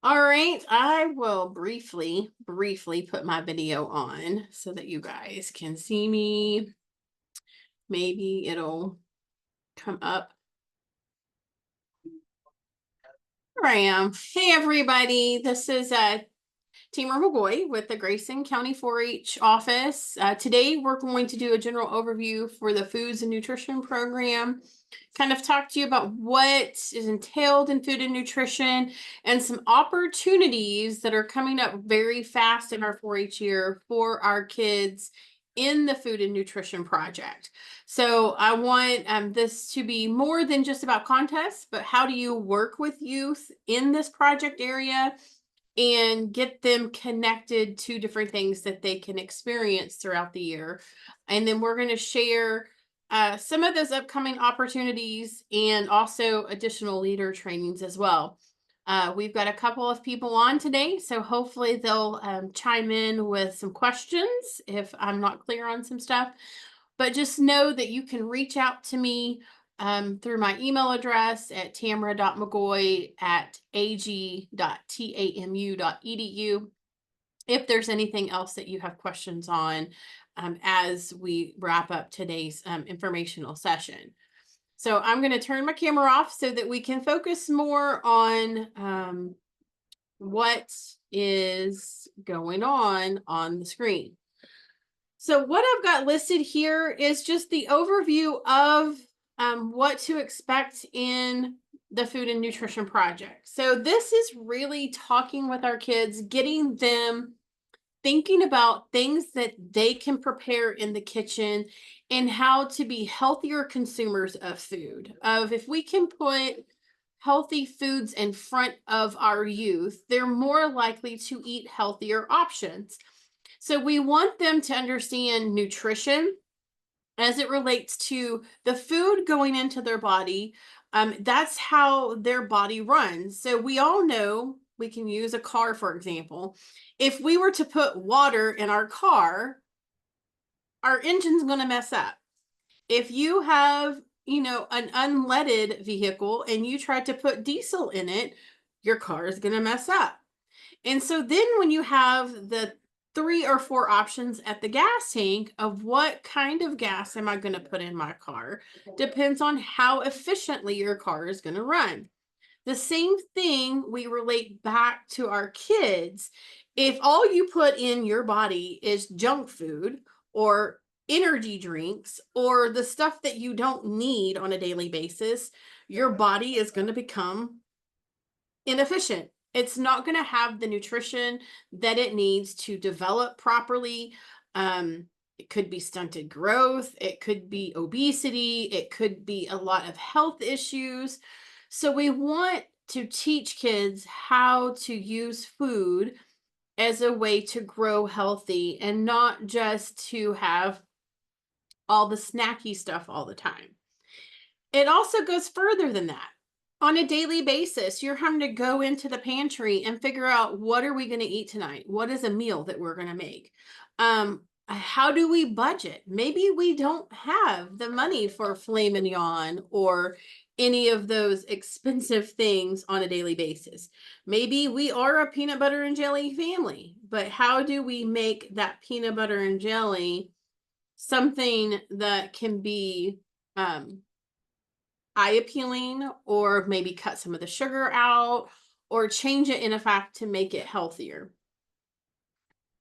All right, I will briefly put my video on so that you guys can see me. Maybe it'll come up. Here I am. Hey everybody, this is Tamara McGoy with the Grayson County 4-H office. Today we're going to do a general overview for the foods and nutrition program, kind of talk to you about what is entailed in food and nutrition and some opportunities that are coming up very fast in our 4-H year for our kids in the food and nutrition project. So I want this to be more than just about contests, but how do you work with youth in this project area and get them connected to different things that they can experience throughout the year. And then we're going to share some of those upcoming opportunities and also additional leader trainings as well. We've got a couple of people on today, so hopefully they'll chime in with some questions if I'm not clear on some stuff. But just know that you can reach out to me through my email address at tamara.mcgoy@ag.tamu.edu if there's anything else that you have questions on as we wrap up today's informational session. So I'm going to turn my camera off so that we can focus more on what is going on the screen. So what I've got listed here is just the overview of what to expect in the food and nutrition project. So this is really talking with our kids, getting them thinking about things that they can prepare in the kitchen and how to be healthier consumers of food. Of if we can put healthy foods in front of our youth, they're more likely to eat healthier options. So we want them to understand nutrition as it relates to the food going into their body. That's how their body runs. So we all know we can use a car, for example. If we were to put water in our car, our engine's going to mess up. If you have, an unleaded vehicle and you try to put diesel in it, your car is going to mess up. And so then when you have the 3 or 4 options at the gas tank of what kind of gas am I going to put in my car, depends on how efficiently your car is going to run. The same thing we relate back to our kids. If all you put in your body is junk food or energy drinks or the stuff that you don't need on a daily basis, your body is going to become inefficient. It's not going to have the nutrition that it needs to develop properly. It could be stunted growth, it could be obesity, it could be a lot of health issues. So we want to teach kids how to use food as a way to grow healthy and not just to have all the snacky stuff all the time. It also goes further than that. On a daily basis, you're having to go into the pantry and figure out what are we going to eat tonight? What is a meal that we're going to make? How do we budget? Maybe we don't have the money for filet mignon or any of those expensive things on a daily basis. Maybe we are a peanut butter and jelly family, but how do we make that peanut butter and jelly something that can be eye appealing, or maybe cut some of the sugar out or change it in a fact to make it healthier.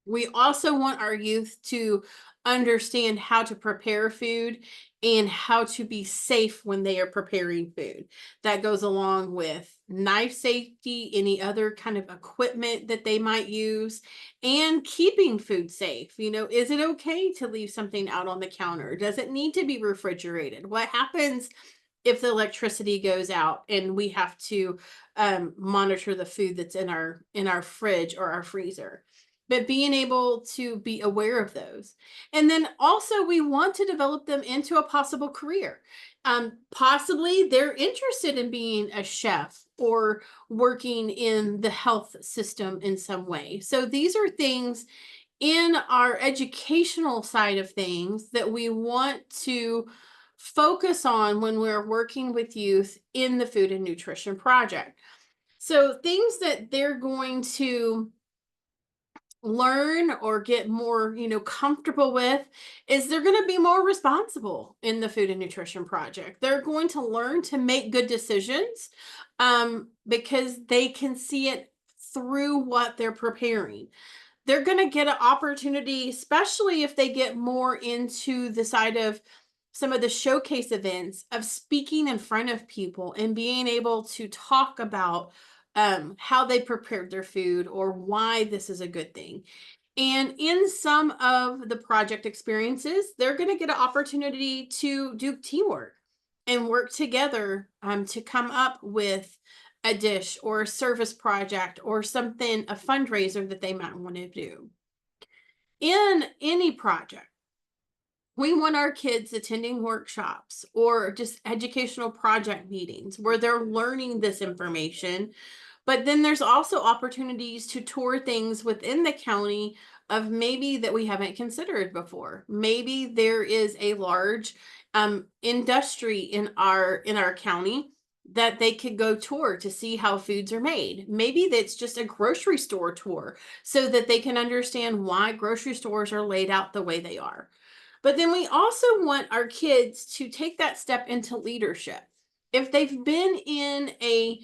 We also want our youth to understand how to prepare food and how to be safe when they are preparing food. That goes along with knife safety, any other kind of equipment that they might use, and keeping food safe. Is it okay to leave something out on the counter? Does it need to be refrigerated? What happens if the electricity goes out and we have to monitor the food that's in our fridge or our freezer? But being able to be aware of those. And then also we want to develop them into a possible career. Possibly they're interested in being a chef or working in the health system in some way. So these are things in our educational side of things that we want to focus on when we're working with youth in the food and nutrition project. So things that they're going to learn or get more, comfortable with is they're going to be more responsible in the food and nutrition project. They're going to learn to make good decisions because they can see it through what they're preparing. They're going to get an opportunity, especially if they get more into the side of some of the showcase events of speaking in front of people and being able to talk about how they prepared their food or why this is a good thing. And in some of the project experiences, they're going to get an opportunity to do teamwork and work together to come up with a dish or a service project or something, a fundraiser that they might want to do. In any project, we want our kids attending workshops or just educational project meetings where they're learning this information. But then there's also opportunities to tour things within the county of maybe that we haven't considered before. Maybe there is a large industry in our county that they could go tour to see how foods are made. Maybe that's just a grocery store tour so that they can understand why grocery stores are laid out the way they are. But then we also want our kids to take that step into leadership. If they've been in a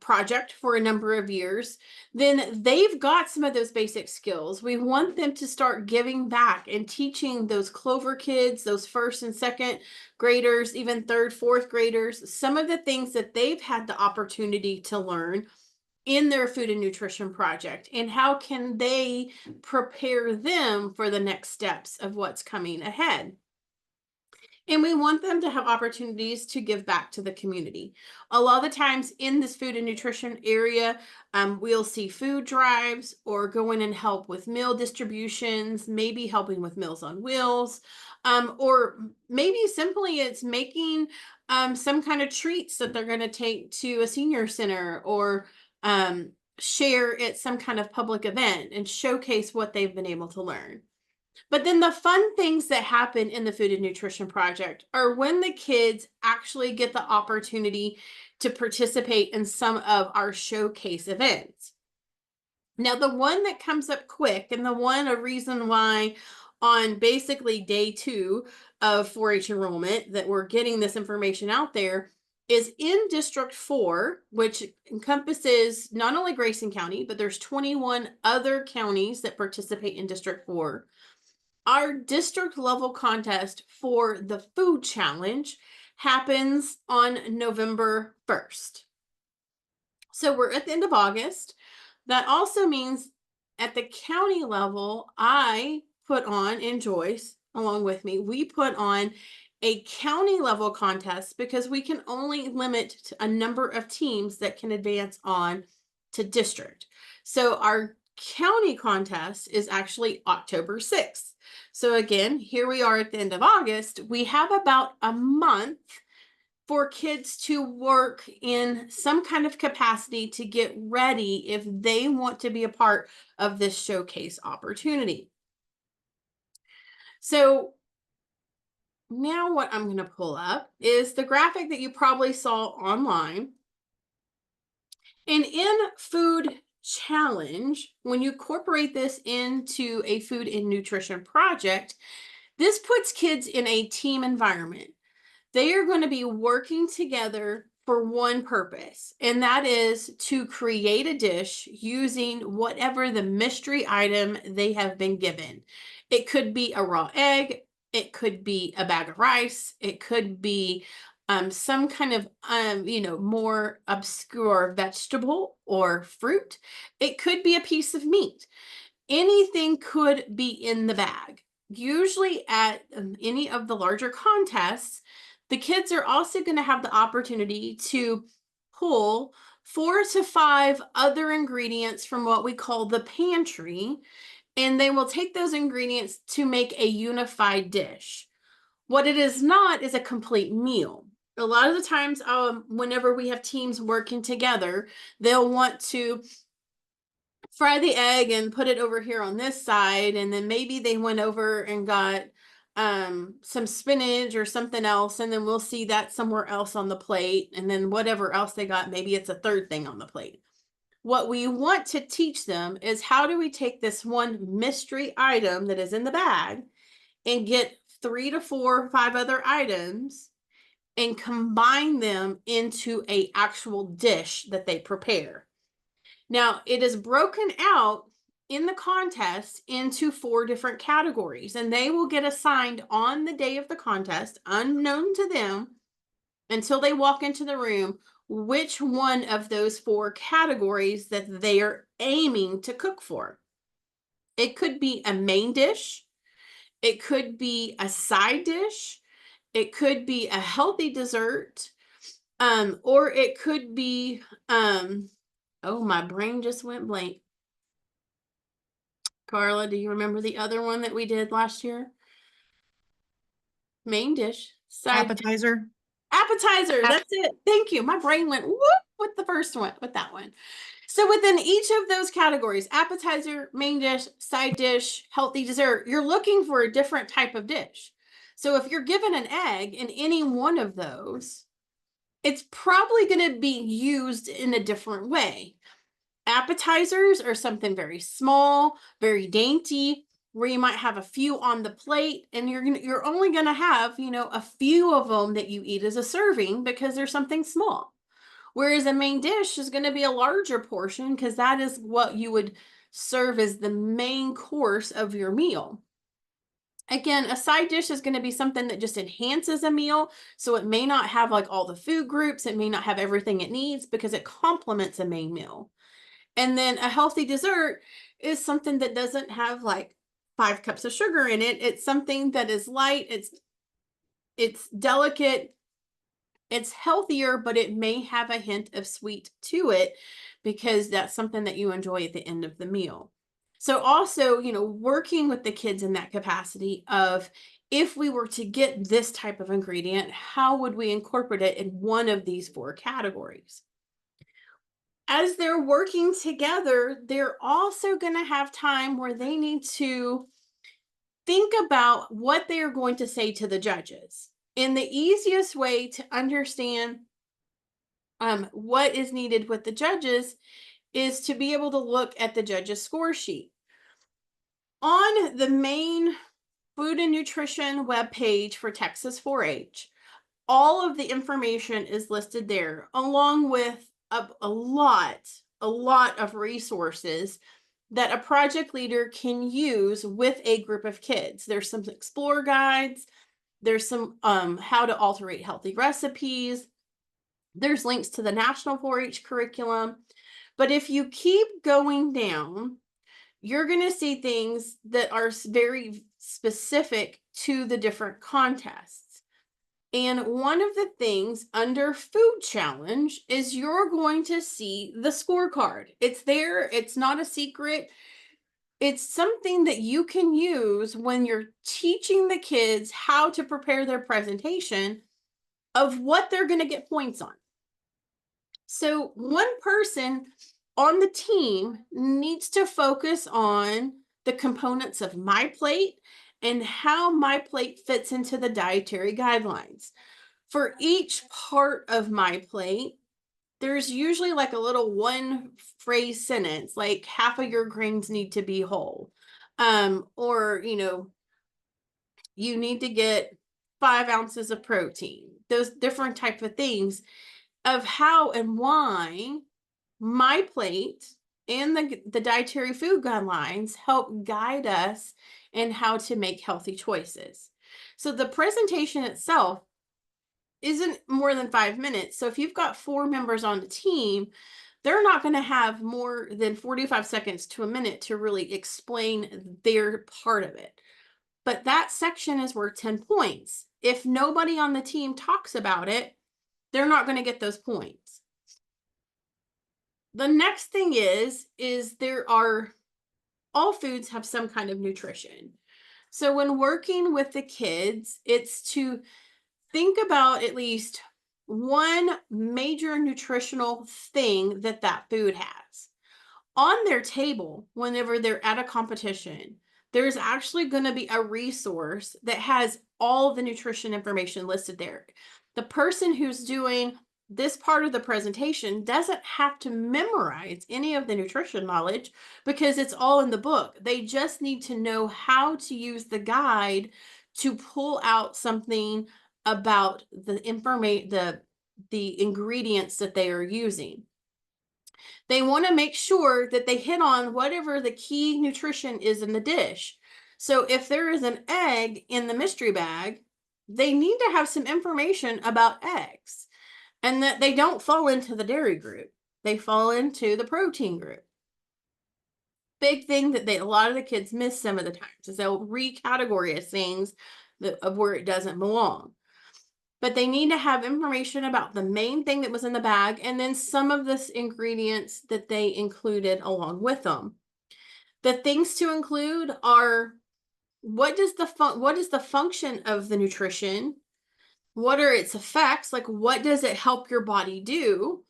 project for a number of years, then they've got some of those basic skills. We want them to start giving back and teaching those Clover kids, those first and second graders, even third, fourth graders, some of the things that they've had the opportunity to learn in their food and nutrition project, and how can they prepare them for the next steps of what's coming ahead. And we want them to have opportunities to give back to the community. A lot of the times in this food and nutrition area, we'll see food drives or go in and help with meal distributions, maybe helping with Meals on Wheels, or maybe simply it's making some kind of treats that they're going to take to a senior center or share at some kind of public event and showcase what they've been able to learn. But then the fun things that happen in the food and nutrition project are when the kids actually get the opportunity to participate in some of our showcase events. Now, the one that comes up quick, and a reason why on basically day 2 of 4-H enrollment that we're getting this information out there is in District 4, which encompasses not only Grayson County, but there's 21 other counties that participate in District 4. Our district level contest for the food challenge happens on November 1st. So we're at the end of August. That also means at the county level, I put on, and Joyce along with me, we put on a county level contest because we can only limit a number of teams that can advance on to district. So our county contest is actually October 6th. So again, here we are at the end of August. We have about a month for kids to work in some kind of capacity to get ready if they want to be a part of this showcase opportunity. So now what I'm going to pull up is the graphic that you probably saw online. And in Food Challenge, when you incorporate this into a food and nutrition project, this puts kids in a team environment. They are going to be working together for one purpose, and that is to create a dish using whatever the mystery item they have been given. It could be a raw egg, it could be a bag of rice, it could be some kind of more obscure vegetable or fruit. It could be a piece of meat. Anything could be in the bag. Usually at any of the larger contests, the kids are also going to have the opportunity to pull 4 to 5 other ingredients from what we call the pantry, and they will take those ingredients to make a unified dish. What it is not is a complete meal. A lot of the times, whenever we have teams working together, they'll want to fry the egg and put it over here on this side, and then maybe they went over and got some spinach or something else, and then we'll see that somewhere else on the plate, and then whatever else they got, maybe it's a third thing on the plate. What we want to teach them is how do we take this one mystery item that is in the bag and get 3 to 4 or 5 other items and combine them into a actual dish that they prepare. Now, it is broken out in the contest into 4 different categories, and they will get assigned on the day of the contest, unknown to them until they walk into the room, which one of those 4 categories that they are aiming to cook for. It could be a main dish, it could be a side dish, it could be a healthy dessert, or it could be, oh, my brain just went blank. Carla, do you remember the other one that we did last year? Main dish, side Appetizer. appetizer. That's it. Thank you. My brain went whoop with the first one, with that one. So within each of those categories, appetizer, main dish, side dish, healthy dessert, you're looking for a different type of dish. So if you're given an egg in any one of those, it's probably going to be used in a different way. Appetizers are something very small, very dainty, where you might have a few on the plate, and you're only going to have, a few of them that you eat as a serving because there's something small. Whereas a main dish is going to be a larger portion because that is what you would serve as the main course of your meal. Again, a side dish is going to be something that just enhances a meal. So it may not have like all the food groups. It may not have everything it needs because it complements a main meal. And then a healthy dessert is something that doesn't have like 5 cups of sugar in it. It's something that is light. It's delicate. It's healthier, but it may have a hint of sweet to it because that's something that you enjoy at the end of the meal. So also, working with the kids in that capacity of if we were to get this type of ingredient, how would we incorporate it in one of these 4 categories? As they're working together, they're also going to have time where they need to think about what they are going to say to the judges. And the easiest way to understand what is needed with the judges is to be able to look at the judge's score sheet. On the main food and nutrition webpage for Texas 4-H, all of the information is listed there, along with a lot of resources that a project leader can use with a group of kids. There's some explore guides, there's some how to alterate healthy recipes, there's links to the National 4-H curriculum. But if you keep going down, you're going to see things that are very specific to the different contests. And one of the things under food challenge is you're going to see the scorecard. It's there. It's not a secret. It's something that you can use when you're teaching the kids how to prepare their presentation of what they're going to get points on. So one person on the team needs to focus on the components of my plate and how my plate fits into the dietary guidelines. For each part of my plate, there's usually like a little 1-phrase sentence, like half of your grains need to be whole. Or, you need to get 5 ounces of protein. Those different type of things of how and why my plate and the dietary food guidelines help guide us in how to make healthy choices. So the presentation itself isn't more than 5 minutes. So if you've got 4 members on the team, they're not going to have more than 45 seconds to a minute to really explain their part of it. But that section is worth 10 points. If nobody on the team talks about it, they're not going to get those points. The next thing is all foods have some kind of nutrition. So when working with the kids, it's to think about at least one major nutritional thing that food has on their table whenever they're at a competition. there's actually going to be a resource that has all the nutrition information listed there. The person who's doing this part of the presentation doesn't have to memorize any of the nutrition knowledge because it's all in the book. They just need to know how to use the guide to pull out something about the information, the ingredients that they are using. They want to make sure that they hit on whatever the key nutrition is in the dish. So if there is an egg in the mystery bag, they need to have some information about eggs and that they don't fall into the dairy group. They fall into the protein group. Big thing that a lot of the kids miss some of the times is they'll recategorize things of where it doesn't belong. But they need to have information about the main thing that was in the bag and then some of the ingredients that they included along with them. The things to include are what is the function of the nutrition? What are its effects? Like, what does it help your body do?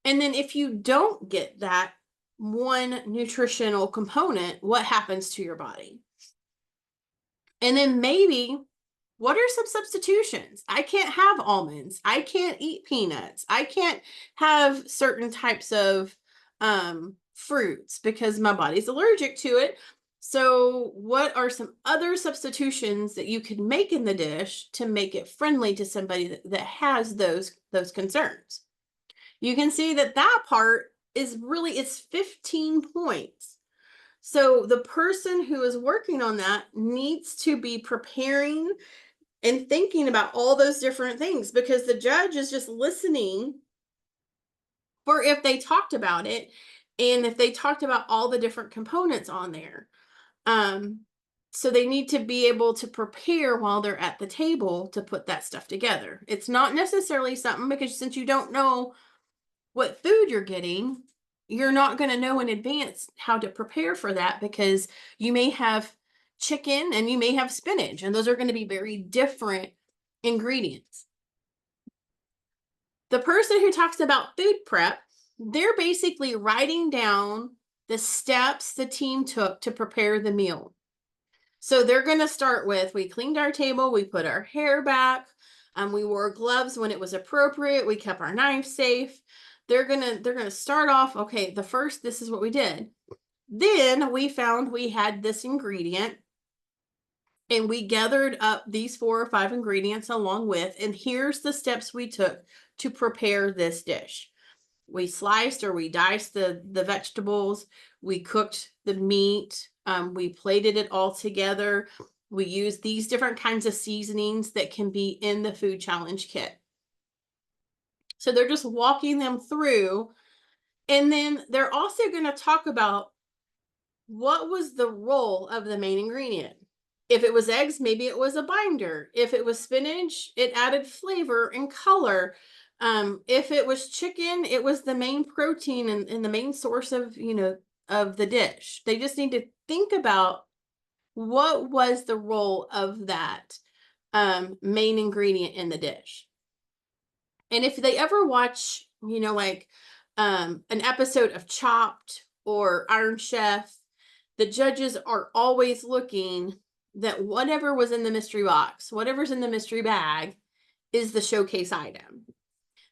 And then if you don't get that one nutritional component, what happens to your body? And then maybe, what are some substitutions? I can't have almonds. I can't eat peanuts. I can't have certain types of fruits because my body's allergic to it. So what are some other substitutions that you could make in the dish to make it friendly to somebody that has those concerns? You can see that part is really, it's 15 points. So the person who is working on that needs to be preparing and thinking about all those different things because the judge is just listening for if they talked about it and if they talked about all the different components on there. So they need to be able to prepare while they're at the table to put that stuff together. It's not necessarily something because since you don't know what food you're getting, you're not going to know in advance how to prepare for that because you may have chicken and you may have spinach, and those are going to be very different ingredients. The person who talks about food prep, they're basically writing down the steps the team took to prepare the meal. So they're going to start with, we cleaned our table, we put our hair back, we wore gloves when it was appropriate, we kept our knives safe. They're gonna start off, okay, this is what we did. Then we found we had this ingredient and we gathered up these 4 or 5 ingredients along with, and here's the steps we took to prepare this dish. We sliced or we diced the vegetables, we cooked the meat, we plated it all together. We used these different kinds of seasonings that can be in the food challenge kit. So they're just walking them through. And then they're also going to talk about what was the role of the main ingredient. If it was eggs, maybe it was a binder. If it was spinach, it added flavor and color. If it was chicken, it was the main protein and the main source of, of the dish. They just need to think about what was the role of that main ingredient in the dish. And if they ever watch, like an episode of Chopped or Iron Chef, the judges are always looking that whatever was in the mystery box, whatever's in the mystery bag is the showcase item.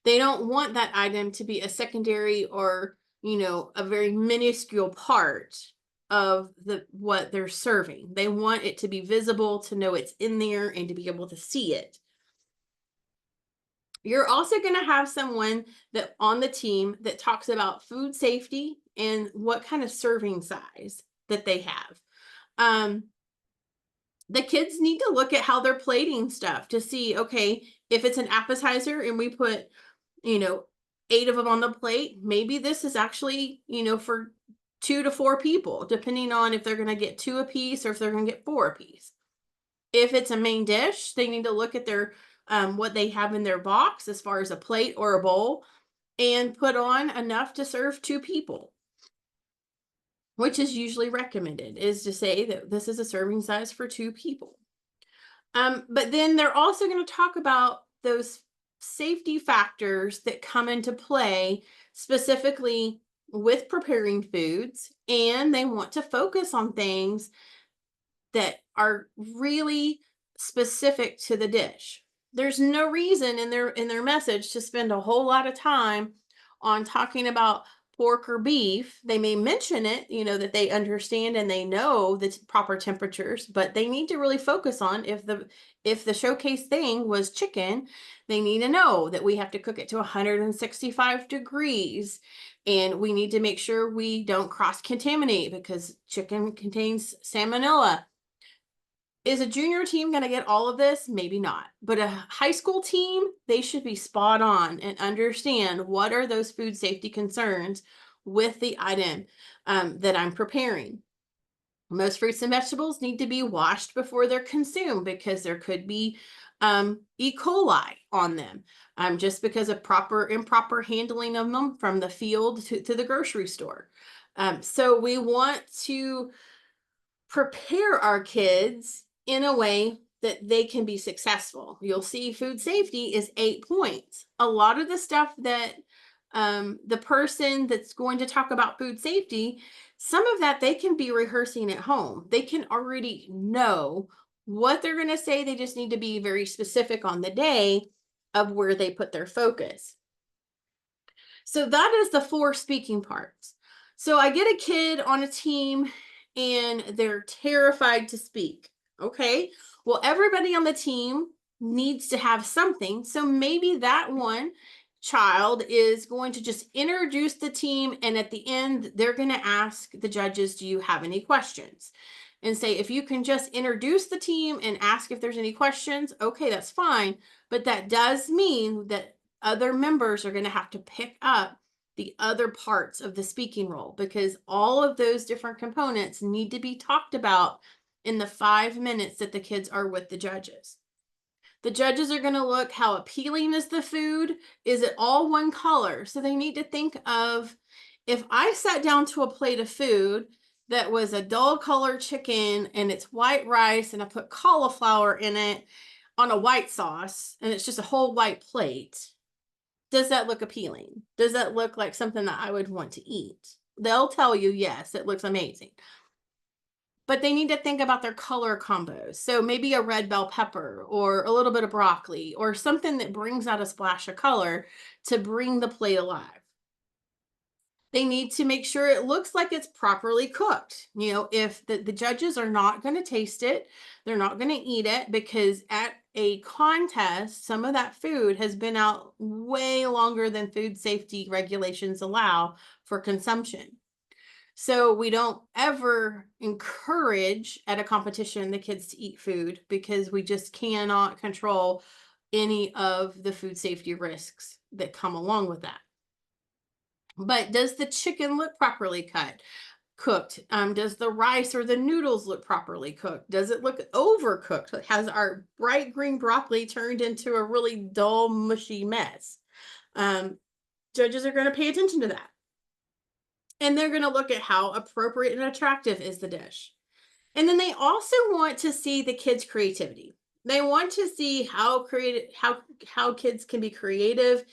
They don't want that item to be a secondary or, a very minuscule part of what they're serving. They want it to be visible, to know it's in there and to be able to see it. You're also going to have someone that on the team that talks about food safety and what kind of serving size that they have. The kids need to look at how they're plating stuff to see, okay, if it's an appetizer and we put, 8 of them on the plate, maybe this is actually, for 2 to 4 people, depending on if they're going to get 2 a piece or if they're going to get 4 a piece. If it's a main dish, they need to look at their what they have in their box as far as a plate or a bowl and put on enough to serve 2 people, which is usually recommended, is to say that this is a serving size for 2 people. But then they're also going to talk about those safety factors that come into play specifically with preparing foods, and they want to focus on things that are really specific to the dish. There's no reason in their message to spend a whole lot of time on talking about pork or beef. They may mention it, that they understand and they know the proper temperatures, but they need to really focus on if the showcase thing was chicken, they need to know that we have to cook it to 165 degrees, and we need to make sure we don't cross contaminate because chicken contains salmonella. Is a junior team going to get all of this? Maybe not. But a high school team, they should be spot on and understand what are those food safety concerns with the item that I'm preparing. Most fruits and vegetables need to be washed before they're consumed because there could be E. coli on them, just because of improper handling of them from the field to the grocery store. So we want to prepare our kids in a way that they can be successful. You'll see food safety is 8 points. A lot of the stuff that the person that's going to talk about food safety, some of that they can be rehearsing at home. They can already know what they're going to say. They just need to be very specific on the day of where they put their focus. So that is the 4 speaking parts. So I get a kid on a team and they're terrified to speak. Okay. Well, everybody on the team needs to have something. So maybe that one child is going to just introduce the team. And at the end, they're going to ask the judges, do you have any questions? And say, if you can just introduce the team and ask if there's any questions, okay, that's fine. But that does mean that other members are going to have to pick up the other parts of the speaking role, because all of those different components need to be talked about in the 5 minutes that the kids are with the judges. The judges are going to look, how appealing is the food? Is it all one color? So they need to think of, if I sat down to a plate of food that was a dull color chicken and it's white rice and I put cauliflower in it on a white sauce and it's just a whole white plate, does that look appealing? Does that look like something that I would want to eat? They'll tell you, yes, it looks amazing. But they need to think about their color combos. So maybe a red bell pepper or a little bit of broccoli or something that brings out a splash of color to bring the plate alive. They need to make sure it looks like it's properly cooked. If the judges are not going to taste it, they're not going to eat it, because at a contest, some of that food has been out way longer than food safety regulations allow for consumption. So we don't ever encourage at a competition the kids to eat food, because we just cannot control any of the food safety risks that come along with that. But does the chicken look properly cooked? Does the rice or the noodles look properly cooked? Does it look overcooked? Has our bright green broccoli turned into a really dull, mushy mess? Judges are going to pay attention to that. And they're going to look at how appropriate and attractive is the dish. And then they also want to see the kids' creativity. They want to see how kids can be creative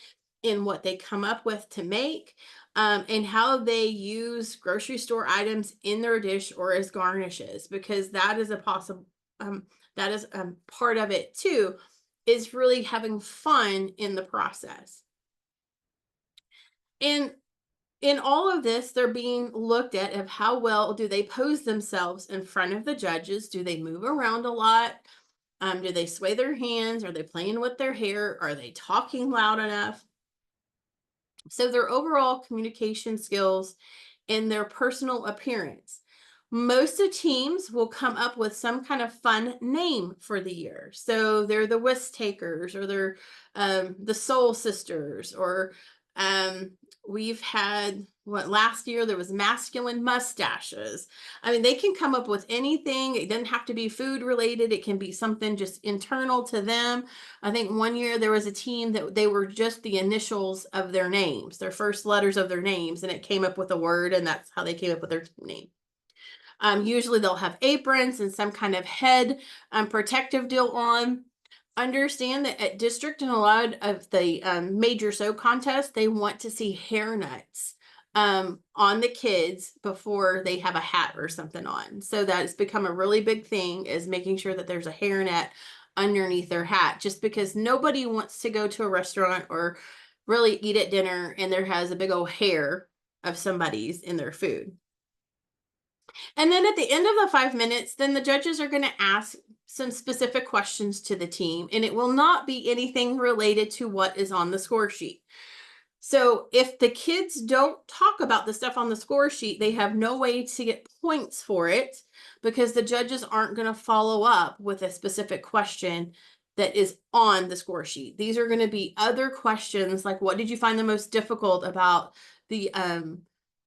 in what they come up with to make, and how they use grocery store items in their dish or as garnishes, because that is a possible part of it too, is really having fun in the process. And in all of this, they're being looked at of how well do they pose themselves in front of the judges? Do they move around a lot? Do they sway their hands? Are they playing with their hair? Are they talking loud enough? So their overall communication skills and their personal appearance. Most of teams will come up with some kind of fun name for the year. So they're the Whisk Takers, or they're the Soul Sisters, or we've had, last year there was masculine mustaches. I mean, they can come up with anything. It doesn't have to be food related. It can be something just internal to them. I think one year there was a team that they were just the initials of their names, their first letters of their names, and it came up with a word, and that's how they came up with their name. Usually they'll have aprons and some kind of head protective deal on. Understand that at district and a lot of the major show contests, they want to see hair nuts on the kids before they have a hat or something on. So that's become a really big thing, is making sure that there's a hairnet underneath their hat, just because nobody wants to go to a restaurant or really eat at dinner and there has a big old hair of somebody's in their food. And then at the end of the 5 minutes, then the judges are going to ask some specific questions to the team, and it will not be anything related to what is on the score sheet. So if the kids don't talk about the stuff on the score sheet, they have no way to get points for it, because the judges aren't going to follow up with a specific question that is on the score sheet. These are going to be other questions, like, what did you find the most difficult about the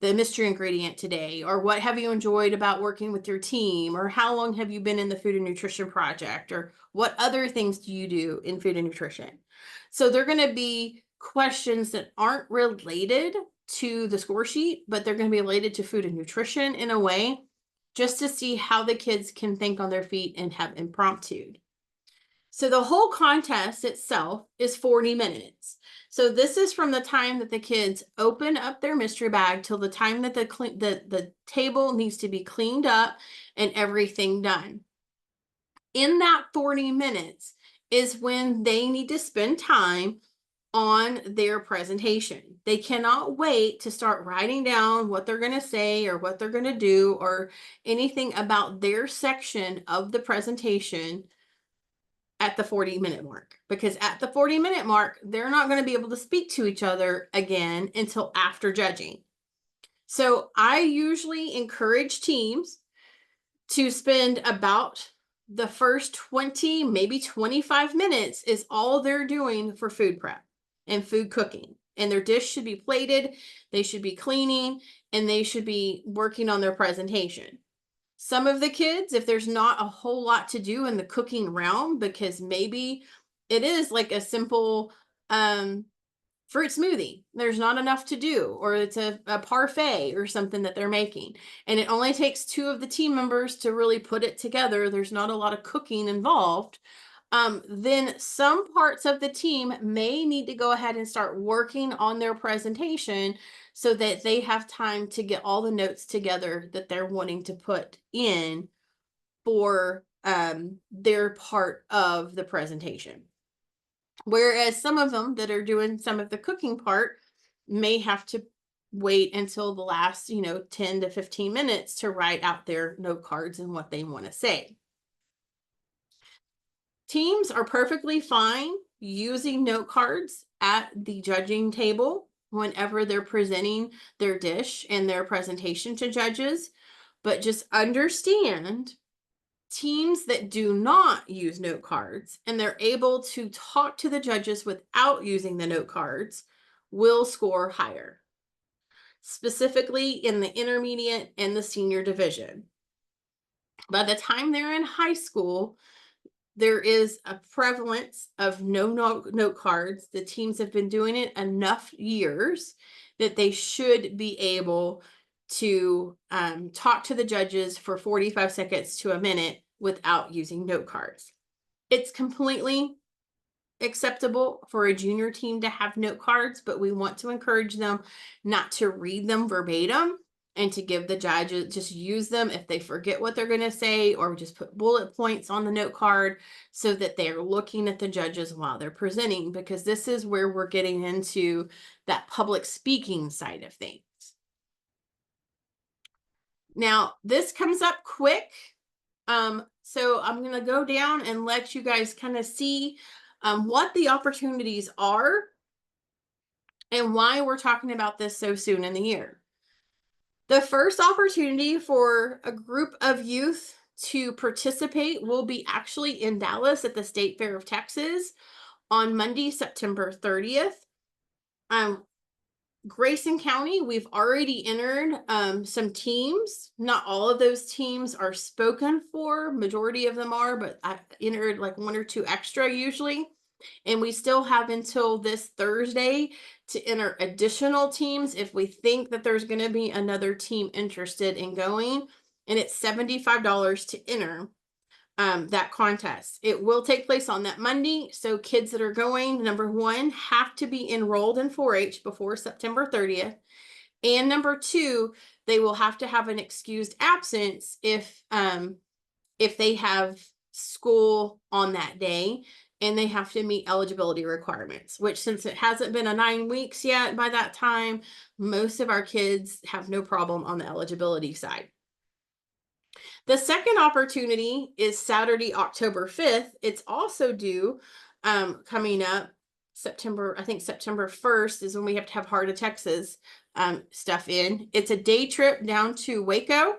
mystery ingredient today? Or what have you enjoyed about working with your team? Or how long have you been in the food and nutrition project? Or what other things do you do in food and nutrition? So they're going to be questions that aren't related to the score sheet, but they're going to be related to food and nutrition in a way, just to see how the kids can think on their feet and have impromptu. So the whole contest itself is 40 minutes. So this is from the time that the kids open up their mystery bag till the time that the table needs to be cleaned up and everything done. In that 40 minutes is when they need to spend time on their presentation. They cannot wait to start writing down what they're going to say or what they're going to do or anything about their section of the presentation at the 40-minute mark, because at the 40-minute mark, they're not going to be able to speak to each other again until after judging. So I usually encourage teams to spend about the first 20, maybe 25 minutes is all they're doing for food prep and food cooking. And their dish should be plated, they should be cleaning, and they should be working on their presentation. Some of the kids, if there's not a whole lot to do in the cooking realm, because maybe it is like a simple fruit smoothie, there's not enough to do, or it's a parfait or something that they're making, and it only takes 2 of the team members to really put it together, there's not a lot of cooking involved, then some parts of the team may need to go ahead and start working on their presentation so that they have time to get all the notes together that they're wanting to put in for their part of the presentation. Whereas some of them that are doing some of the cooking part may have to wait until the last, 10 to 15 minutes to write out their note cards and what they want to say. Teams are perfectly fine using note cards at the judging table whenever they're presenting their dish and their presentation to judges, but just understand teams that do not use note cards and they're able to talk to the judges without using the note cards will score higher, specifically in the intermediate and the senior division. By the time they're in high school, there is a prevalence of no note cards. The teams have been doing it enough years that they should be able to talk to the judges for 45 seconds to a minute without using note cards. It's completely acceptable for a junior team to have note cards, but we want to encourage them not to read them verbatim and to give the judges, just use them if they forget what they're going to say, or just put bullet points on the note card so that they're looking at the judges while they're presenting, because this is where we're getting into that public speaking side of things. Now, this comes up quick. So I'm going to go down and let you guys kind of see what the opportunities are and why we're talking about this so soon in the year. The first opportunity for a group of youth to participate will be actually in Dallas at the State Fair of Texas on Monday, September 30th. Grayson County, we've already entered some teams. Not all of those teams are spoken for. Majority of them are, but I entered like 1 or 2 extra usually. And we still have until this Thursday to enter additional teams if we think that there's going to be another team interested in going. And it's $75 to enter that contest. It will take place on that Monday. So kids that are going, number 1, have to be enrolled in 4-H before September 30th. And number two, they will have to have an excused absence if they have school on that day, and they have to meet eligibility requirements, which, since it hasn't been a 9 weeks yet by that time, most of our kids have no problem on the eligibility side. The second opportunity is Saturday, October 5th. It's also due coming up September. I think September 1st is when we have to have Heart of Texas stuff in. It's a day trip down to Waco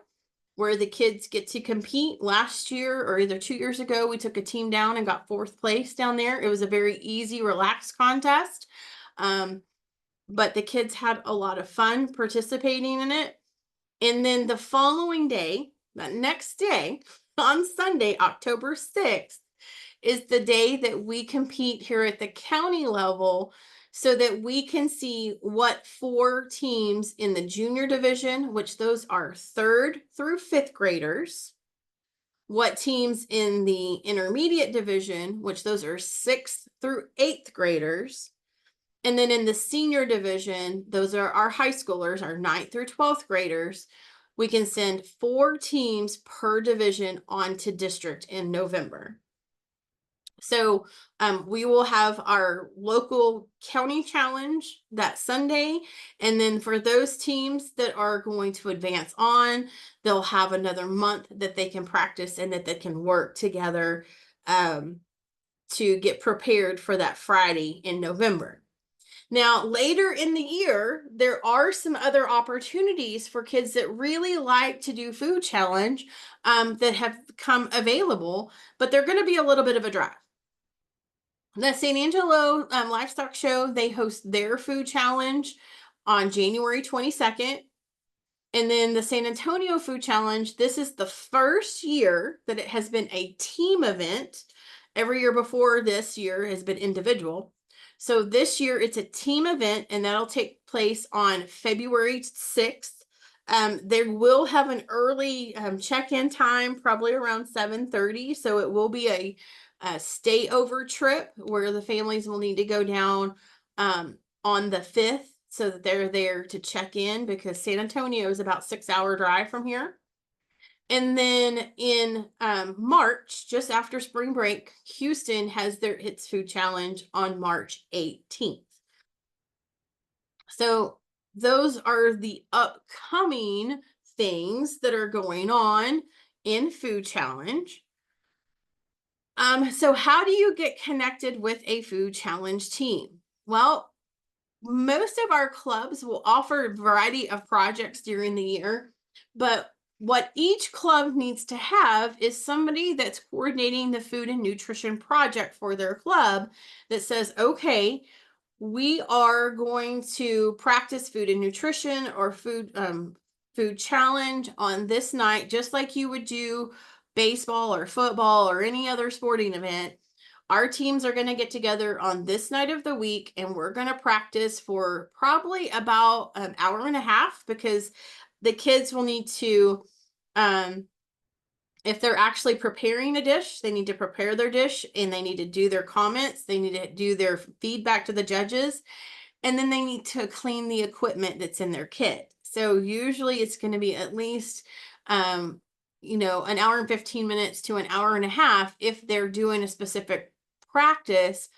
where the kids get to compete. Last year, or either 2 years ago, we took a team down and got 4th place down there. It was a very easy, relaxed contest. But the kids had a lot of fun participating in it. And then the following day, that next day, on Sunday, October 6th, is the day that we compete here at the county level, so that we can see what 4 teams in the junior division, which those are 3rd through 5th graders, what teams in the intermediate division, which those are 6th through 8th graders, and then in the senior division, those are our high schoolers, our 9th through 12th graders. We can send 4 teams per division on to district in November. So we will have our local county challenge that Sunday. And then for those teams that are going to advance on, they'll have another month that they can practice and that they can work together to get prepared for that Friday in November. Now, later in the year, there are some other opportunities for kids that really like to do food challenge that have come available, but they're going to be a little bit of a drive. The San Angelo Livestock Show, they host their food challenge on January 22nd. And then the San Antonio Food Challenge, this is the first year that it has been a team event. Every year before this year has been individual. So this year it's a team event, and that'll take place on February 6th. They will have an early check-in time, probably around 7:30. So it will be a stay over trip where the families will need to go down on the 5th, so that they're there to check in, because San Antonio is about 6-hour drive from here. And then in March, just after spring break, Houston has its food challenge on March 18th. So those are the upcoming things that are going on in food challenge. So how do you get connected with a food challenge team? Well, most of our clubs will offer a variety of projects during the year, but what each club needs to have is somebody that's coordinating the food and nutrition project for their club, that says, okay, we are going to practice food and nutrition or food challenge on this night, just like you would do baseball or football or any other sporting event. Our teams are going to get together on this night of the week, and we're going to practice for probably about an hour and a half, because the kids will need to, if they're actually preparing a dish, they need to prepare their dish, and they need to do their comments. They need to do their feedback to the judges, and then they need to clean the equipment that's in their kit. So usually it's going to be at least, an hour and 15 minutes to an hour and a half if they're doing a specific practice.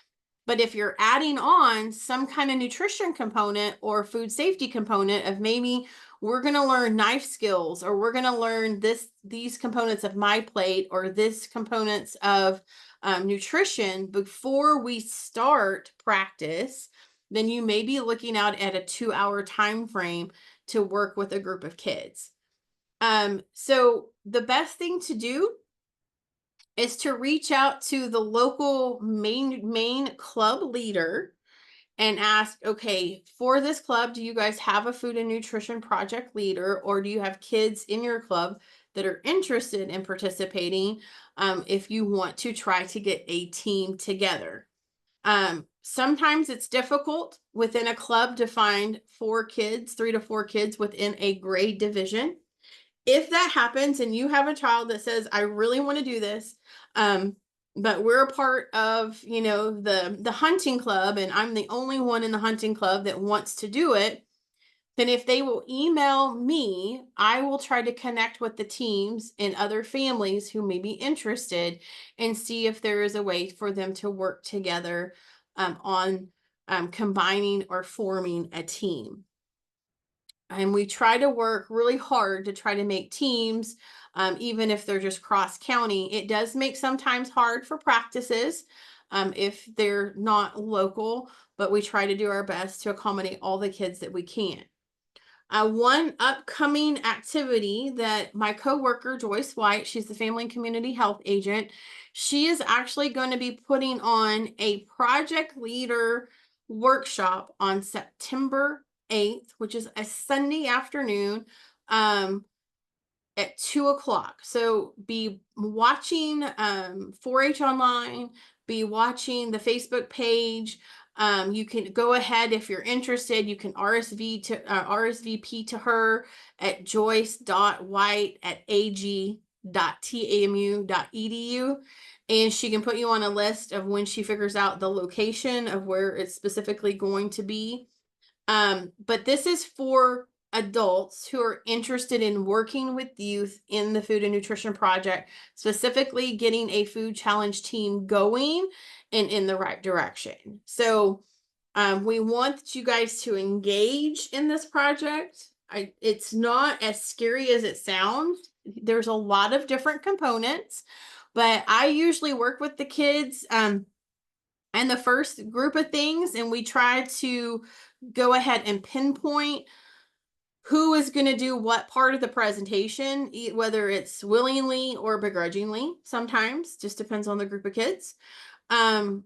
But if you're adding on some kind of nutrition component or food safety component of, maybe we're going to learn knife skills, or we're going to learn these components of my plate, or this components of nutrition before we start practice, then you may be looking out at a 2-hour time frame to work with a group of kids. So the best thing to do is to reach out to the local main club leader and ask, okay, for this club, do you guys have a food and nutrition project leader, or do you have kids in your club that are interested in participating, if you want to try to get a team together? Sometimes it's difficult within a club to find 3 to 4 kids within a grade division. If that happens and you have a child that says, I really want to do this, but we're a part of, the hunting club, and I'm the only one in the hunting club that wants to do it, then if they will email me, I will try to connect with the teams and other families who may be interested and see if there is a way for them to work together on combining or forming a team. And we try to work really hard to try to make teams, even if they're just cross county. It does make sometimes hard for practices if they're not local, but we try to do our best to accommodate all the kids that we can. One upcoming activity that my coworker Joyce White, she's the family and community health agent, she is actually going to be putting on a project leader workshop on September 8th, which is a Sunday afternoon. At 2 o'clock. So be watching 4-H online, be watching the Facebook page. You can go ahead if you're interested. You can RSVP to her at joyce.white@ag.tamu.edu, and she can put you on a list of when she figures out the location of where it's specifically going to be. But this is for adults who are interested in working with youth in the Food and Nutrition Project, specifically getting a food challenge team going and in the right direction. So we want you guys to engage in this project. It's not as scary as it sounds. There's a lot of different components, but I usually work with the kids and the first group of things, and we try to go ahead and pinpoint who is going to do what part of the presentation, whether it's willingly or begrudgingly. Sometimes just depends on the group of kids. And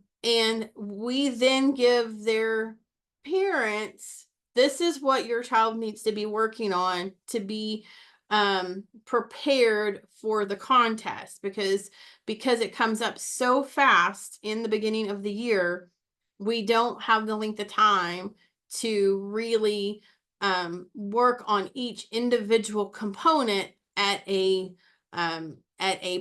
we then give their parents, this is what your child needs to be working on to be prepared for the contest, because it comes up so fast in the beginning of the year. We don't have the length of time to really work on each individual component at a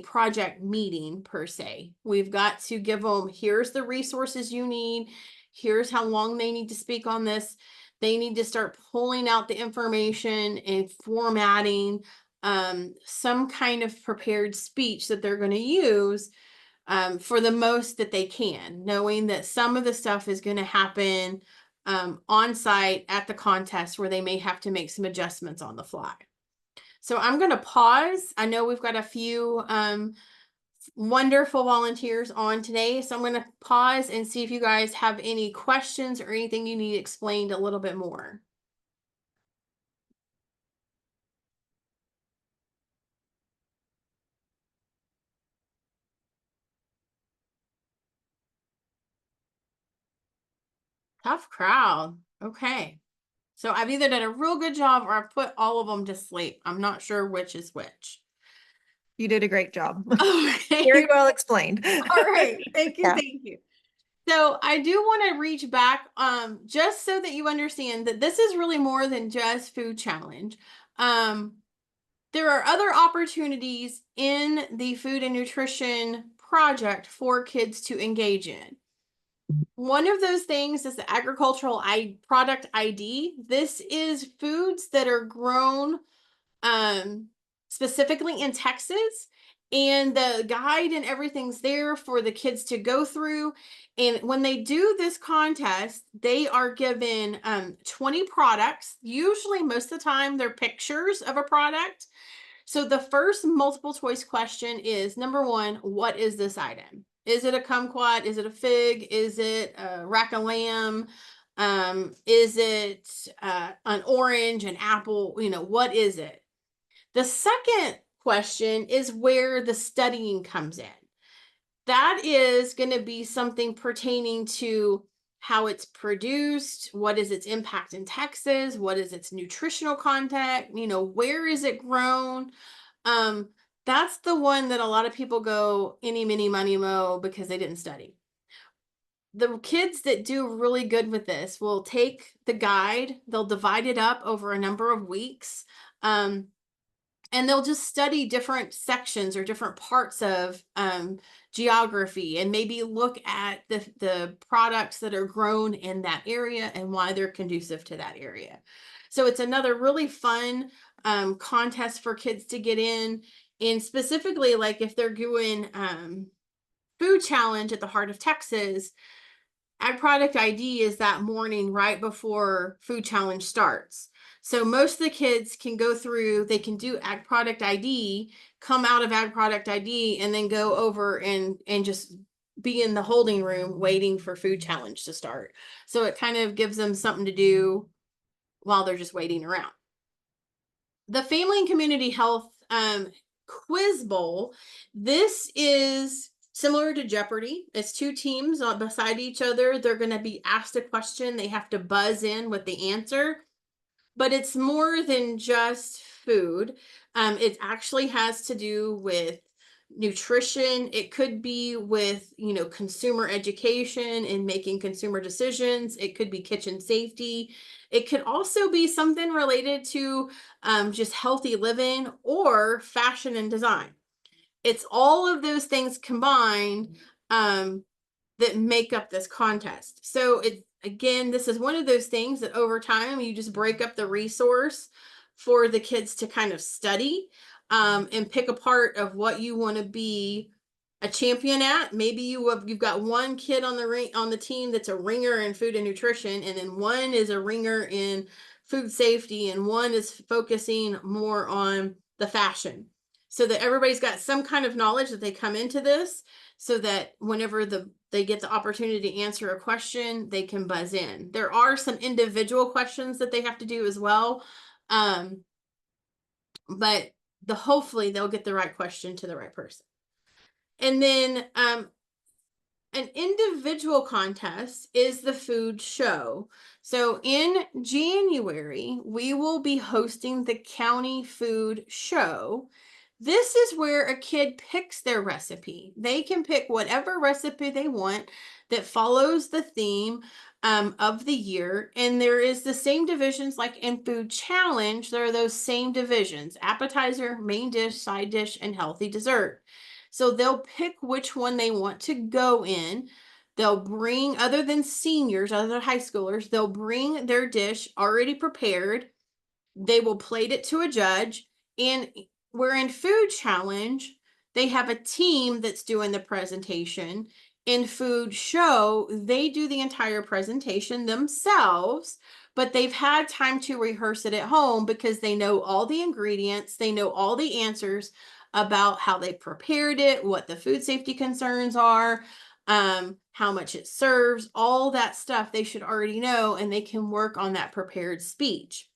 project meeting per se. We've got to give them, here's the resources you need, here's how long they need to speak on this. They need to start pulling out the information and formatting some kind of prepared speech that they're going to use for the most that they can, knowing that some of the stuff is going to happen on site at the contest where they may have to make some adjustments on the fly. So I'm going to pause. I know we've got a few wonderful volunteers on today. So I'm going to pause and see if you guys have any questions or anything you need explained a little bit more. Tough crowd. Okay. So I've either done a real good job or I've put all of them to sleep. I'm not sure which is which. You did a great job. Okay. Very well explained. All right. Thank you. Yeah. Thank you. So I do want to reach back just so that you understand that this is really more than just food challenge. There are other opportunities in the food and nutrition project for kids to engage in. One of those things is the agricultural product ID. This is foods that are grown specifically in Texas, and the guide and everything's there for the kids to go through. And when they do this contest, they are given 20 products. Usually, most of the time, they're pictures of a product. So the first multiple choice question is, number one, what is this item? Is it a kumquat? Is it a fig? Is it a rack of lamb? Is it an orange, an apple? What is it? The second question is where the studying comes in. That is going to be something pertaining to how it's produced, what is its impact in Texas, what is its nutritional content, where is it grown? That's the one that a lot of people go any, mini, money, mo because they didn't study. The kids that do really good with this will take the guide, they'll divide it up over a number of weeks. And they'll just study different sections or different parts of geography, and maybe look at the products that are grown in that area and why they're conducive to that area. So it's another really fun contest for kids to get in. And specifically, like if they're doing food challenge at the Heart of Texas, Ag Product ID is that morning right before food challenge starts. So most of the kids can go through, they can do Ag Product ID, come out of Ag Product ID, and then go over and just be in the holding room waiting for food challenge to start. So it kind of gives them something to do while they're just waiting around. The Family and Community Health Quiz Bowl. This is similar to Jeopardy. It's two teams beside each other. They're going to be asked a question. They have to buzz in with the answer, but it's more than just food. It actually has to do with nutrition. It could be with, consumer education and making consumer decisions. It could be kitchen safety. It could also be something related to just healthy living or fashion and design. It's all of those things combined that make up this contest. So again, this is one of those things that over time you just break up the resource for the kids to kind of study and pick a part of what you want to be a champion at. Maybe you've got one kid on the team that's a ringer in food and nutrition, and then one is a ringer in food safety, and one is focusing more on the fashion. So that everybody's got some kind of knowledge that they come into this, so that whenever they get the opportunity to answer a question, they can buzz in. There are some individual questions that they have to do as well. But hopefully they'll get the right question to the right person. And then an individual contest is the food show. So in January, we will be hosting the county food show. This is where a kid picks their recipe. They can pick whatever recipe they want that follows the theme of the year. And there is the same divisions like in food challenge. There are those same divisions: appetizer, main dish, side dish, and healthy dessert. So they'll pick which one they want to go in. They'll bring, other than seniors, other high schoolers, they'll bring their dish already prepared. They will plate it to a judge. And we're in food challenge, they have a team that's doing the presentation. In food show, they do the entire presentation themselves, but they've had time to rehearse it at home because they know all the ingredients, they know all the answers about how they prepared it, what the food safety concerns are, how much it serves, all that stuff they should already know, and they can work on that prepared speech.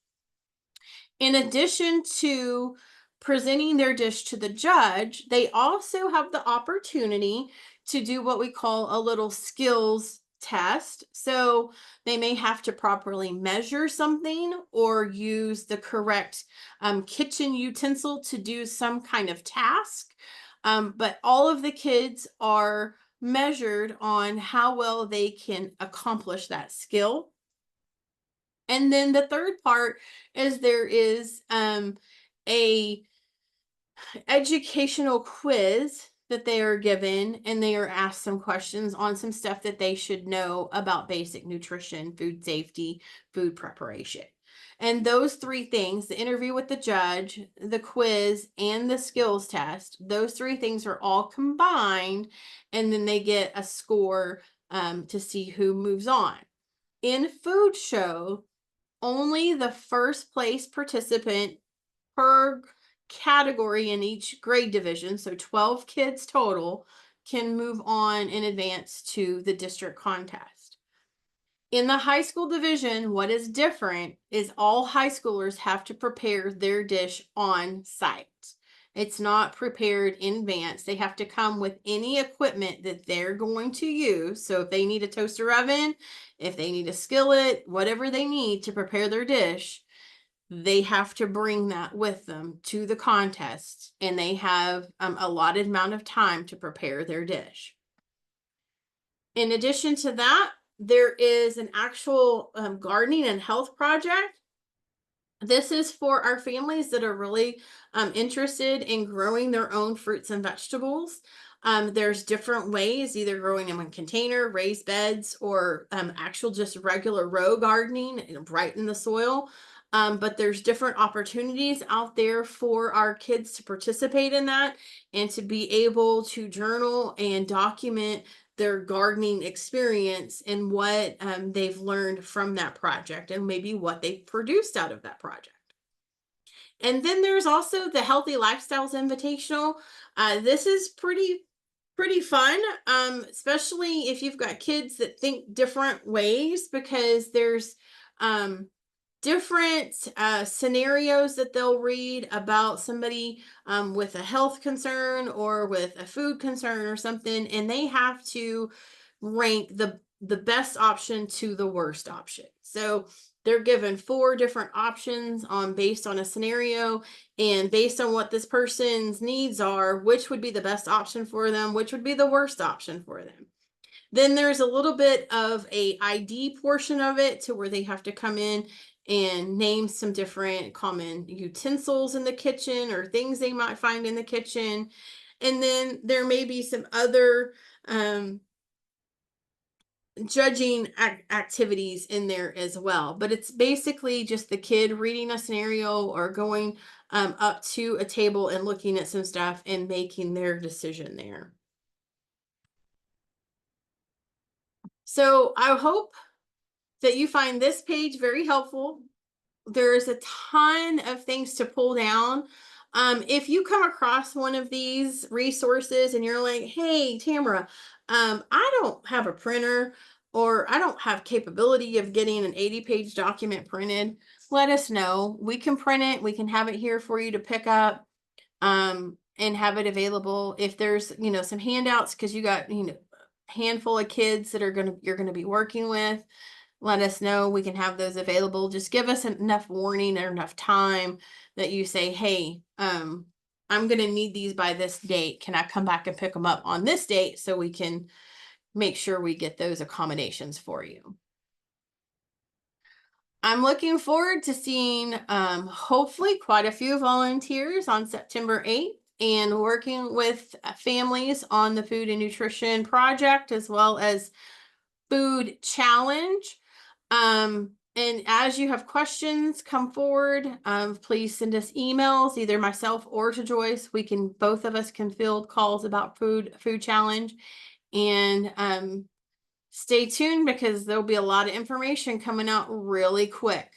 In addition to presenting their dish to the judge, they also have the opportunity to do what we call a little skills test. So they may have to properly measure something or use the correct kitchen utensil to do some kind of task. But all of the kids are measured on how well they can accomplish that skill. And then the third part is there is a educational quiz that they are given, and they are asked some questions on some stuff that they should know about basic nutrition, food safety, food preparation. And those three things, the interview with the judge, the quiz, and the skills test, those three things are all combined, and then they get a score to see who moves on. In food show, only the first place participant per category in each grade division, so 12 kids total, can move on in advance to the district contest. In the high school division, what is different is all high schoolers have to prepare their dish on site. It's not prepared in advance. They have to come with any equipment that they're going to use. So if they need a toaster oven, if they need a skillet, whatever they need to prepare their dish, they have to bring that with them to the contest, and they have allotted amount of time to prepare their dish. In addition to that, there is an actual gardening and health project. This is for our families that are really interested in growing their own fruits and vegetables. There's different ways, either growing them in container, raised beds, or actual just regular row gardening right in the soil. But there's different opportunities out there for our kids to participate in that and to be able to journal and document their gardening experience and what they've learned from that project and maybe what they've produced out of that project. And then there's also the Healthy Lifestyles Invitational. This is pretty fun, especially if you've got kids that think different ways, because there's um, different scenarios that they'll read about somebody with a health concern or with a food concern or something, and they have to rank the best option to the worst option. So they're given 4 different options on based on a scenario, and based on what this person's needs are, which would be the best option for them, which would be the worst option for them. Then there's a little bit of a ID portion of it to where they have to come in and name some different common utensils in the kitchen or things they might find in the kitchen. And then there may be some other judging activities in there as well. But it's basically just the kid reading a scenario or going up to a table and looking at some stuff and making their decision there. So I hope that you find this page very helpful. There's a ton of things to pull down. If you come across one of these resources and you're like, hey, Tamara, I don't have a printer or I don't have capability of getting an 80-page document printed, let us know. We can print it. We can have it here for you to pick up and have it available. If there's, some handouts, because you got, handful of kids that you're going to be working with, let us know. We can have those available. Just give us enough warning or enough time that you say, hey, I'm going to need these by this date. Can I come back and pick them up on this date so we can make sure we get those accommodations for you? I'm looking forward to seeing hopefully quite a few volunteers on September 8th and working with families on the food and nutrition project as well as food challenge. And as you have questions, come forward. Please send us emails, either myself or to Joyce. Both of us can field calls about food challenge. And stay tuned because there'll be a lot of information coming out really quick.